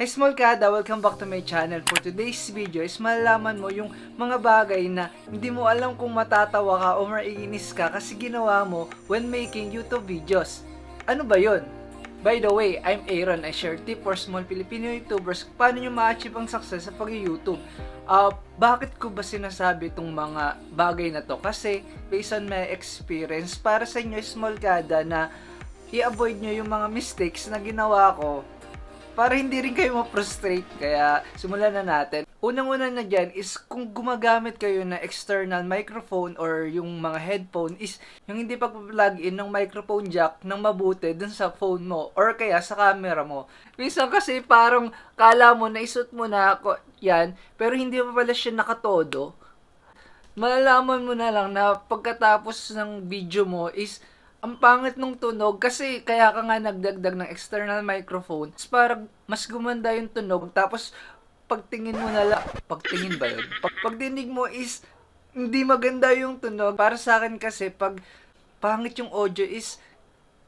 Hi small kada, welcome back to my channel. For today's video is malalaman mo yung mga bagay na hindi mo alam kung matatawa ka o maiinis ka kasi ginawa mo when making YouTube videos. Ano ba yon? By the way, I'm Aaron. I share tip for small Filipino YouTubers kung paano nyo ma-achieve ang success sa pag-YouTube. Bakit ko ba sinasabi itong mga bagay na to? Kasi based on my experience, para sa inyo small kada na i-avoid nyo yung mga mistakes na ginawa ko para hindi rin kayo ma-frustrate. Kaya simulan na natin. Unang-una na dyan is kung gumagamit kayo na external microphone or yung mga headphone is yung hindi pag-plug in ng microphone jack ng mabuti dun sa phone mo or kaya sa camera mo. Minsan kasi parang kala mo na isut mo na ako yan pero hindi pa pala siya nakatodo. Malalaman mo na lang na pagkatapos ng video mo is ang pangit nung tunog kasi kaya ka nga nagdagdag ng external microphone para mas gumanda yung tunog tapos pagtingin mo na lang, pagtingin ba yun? Pagdinig mo is hindi maganda yung tunog. Para sa akin kasi pag pangit yung audio is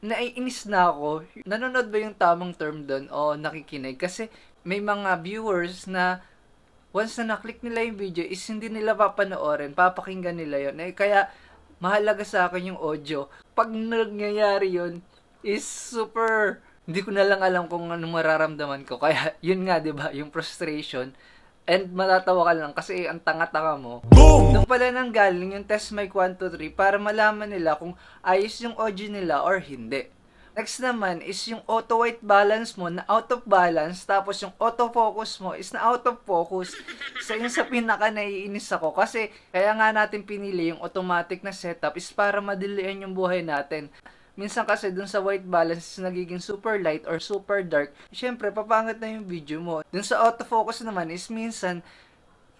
naiinis na ako. Nanonood ba yung tamang term doon o nakikinig? Kasi may mga viewers na once na naklik nila yung video is hindi nila papanoorin, papakinggan nila yun. Kaya mahalaga sa akin yung audio. Pag nangyayari yun, is super, hindi ko na lang alam kung anong mararamdaman ko. Kaya, yun nga, di ba yung frustration. And matatawa ka lang kasi ang tanga-tanga mo. Boom! Doon pala nang galing yung test mic 1, 2, 3 para malaman nila kung ayos yung audio nila or hindi. Next naman is yung auto white balance mo na out of balance, tapos yung autofocus mo is na out of focus. So yun sa pinaka naiinis ako kasi kaya nga natin pinili yung automatic na setup is para madilian yung buhay natin. Minsan kasi dun sa white balance is nagiging super light or super dark. Syempre papangit na yung video mo. Dun sa autofocus naman is minsan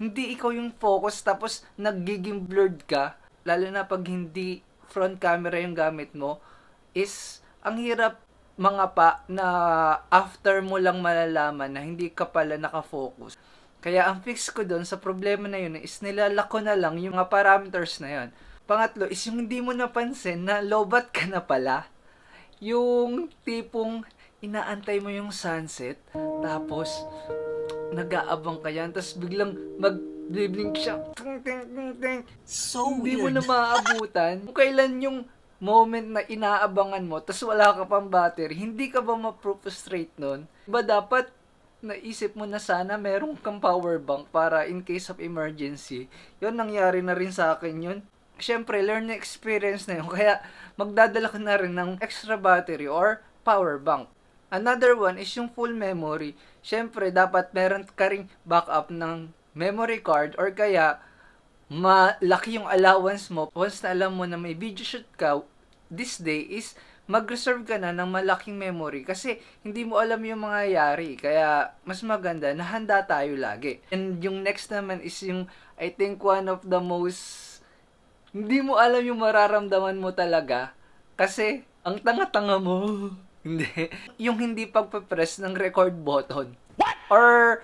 hindi ikaw yung focus tapos nagiging blurred ka. Lalo na pag hindi front camera yung gamit mo is ang hirap mga pa na after mo lang malalaman na hindi ka pala nakafocus. Kaya ang fix ko doon sa problema na yun is nilalak ko na lang yung mga parameters na yun. Pangatlo is yung hindi mo napansin na lobat ka na pala. Yung tipong inaantay mo yung sunset tapos nag-aabang ka yan tapos biglang mag-blink siya. So Hindi mo weird. na maaabutan kung kailan yung moment na inaabangan mo, tas wala ka pang battery, hindi ka ba ma-frustrate nun? Ba dapat naisip mo na sana meron kang power bank para in case of emergency. Yun, nangyari na rin sa akin yun. Siyempre, learn experience na yun. Kaya, magdadala ka na rin ng extra battery or power bank. Another one is yung full memory. Siyempre, dapat meron ka ring backup ng memory card or kaya malaki yung allowance mo. Once na alam mo na may video shoot ka this day is mag-reserve ka na ng malaking memory kasi hindi mo alam yung mangyayari. Kaya mas maganda na handa tayo lagi. And yung next naman is yung I think one of the most hindi mo alam yung mararamdaman mo talaga kasi ang tanga-tanga mo. Hindi. Yung hindi pagpe-press ng record button. What? Or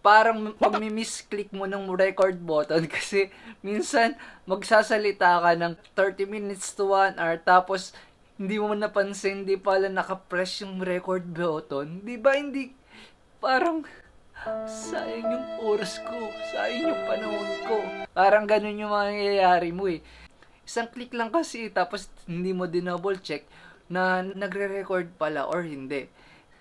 parang pag-miss-click mo ng record button kasi minsan magsasalita ka ng 30 minutes to 1 hour tapos hindi mo napansin, hindi pala nakapress yung record button. Di ba hindi, parang sayang yung oras ko, sayang yung panahon ko. Parang ganun yung mangyayari mo eh. Isang click lang kasi tapos hindi mo dinouble check na nagre-record pala or hindi.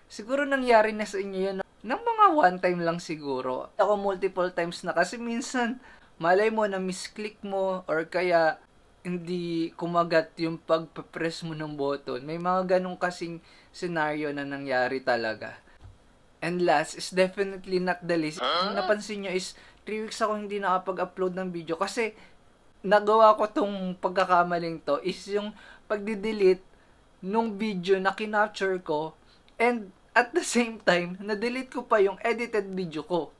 Siguro nangyari na sa inyo yan ng mga one time lang siguro. Ako multiple times na kasi minsan malay mo na misclick mo or kaya hindi kumagat yung pagpe-press mo ng button. May mga ganong kasing scenario na nangyari talaga. And last is definitely not the least. Kung napansin nyo is 3 weeks ako hindi nakapag-upload ng video kasi nagawa ko tong pagkakamaling to is yung pagdi-delete nung video na kinapture ko and at the same time, na-delete ko pa yung edited video ko.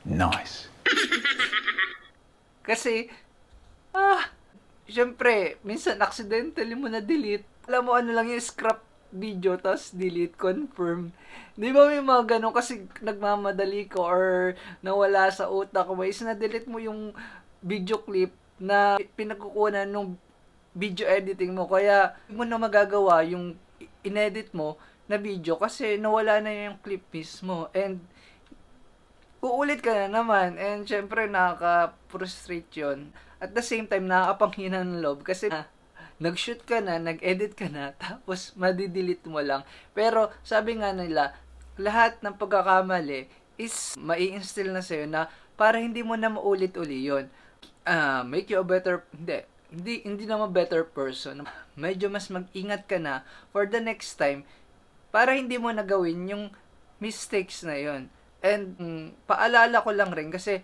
Nice. Kasi, syempre, minsan accidentally mo na-delete. Alam mo ano lang yung scrap video, tapos delete, confirm. Di ba may mga ganun kasi nagmamadali ko or nawala sa utak ko. Is na-delete mo yung video clip na pinagkukunan nung video editing mo. Kaya, hindi mo na magagawa yung inedit mo na video kasi nawala na yung clip mismo. And uulit ka na naman. And syempre nakaka-frustrate yun. At the same time, nakakapanghina ng loob kasi nag-shoot ka na, nag-edit ka na, tapos madidelete mo lang. Pero sabi nga nila, lahat ng pagkakamali is mai-instill na sa'yo na para hindi mo na maulit-uli yun. Make you a better, hindi naman better person. Medyo mas mag-ingat ka na for the next time para hindi mo na gawin yung mistakes na yun. And paalala ko lang rin kasi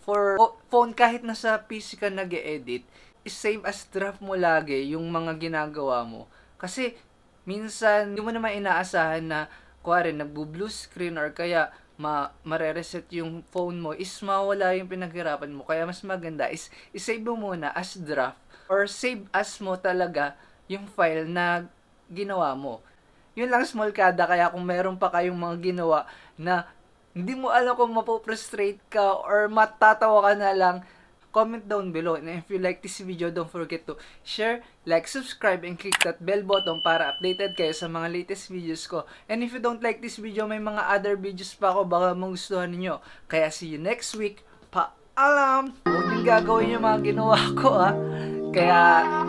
for phone kahit nasa PC ka nag-edit, is same as draft mo lagi yung mga ginagawa mo. Kasi minsan hindi mo naman inaasahan na kuwari nagbo-blue screen or kaya mare-reset yung phone mo, is mawala yung pinaghirapan mo. Kaya mas maganda is save mo muna as draft or save as mo talaga yung file na ginawa mo. Yun lang, small kada. Kaya kung meron pa kayong mga ginawa na hindi mo alam kung mapoprostrate ka or matatawa ka na lang, comment down below. And if you like this video, don't forget to share, like, subscribe, and click that bell button para updated kayo sa mga latest videos ko. And if you don't like this video, may mga other videos pa ako baka magustuhan ninyo. Kaya see you next week. Paalam! Huwag niyong gagawin yung mga ginawa ko, ha. Kaya,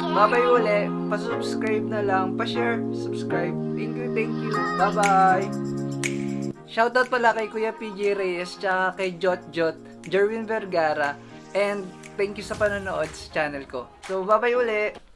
bye-bye uli. Pa-subscribe na lang. Pa-share, subscribe. Thank you. Bye-bye! Shoutout pala kay Kuya PJ Reyes, tsaka kay Jerwin Vergara. And thank you sa panonood sa channel ko. So, bye-bye uli!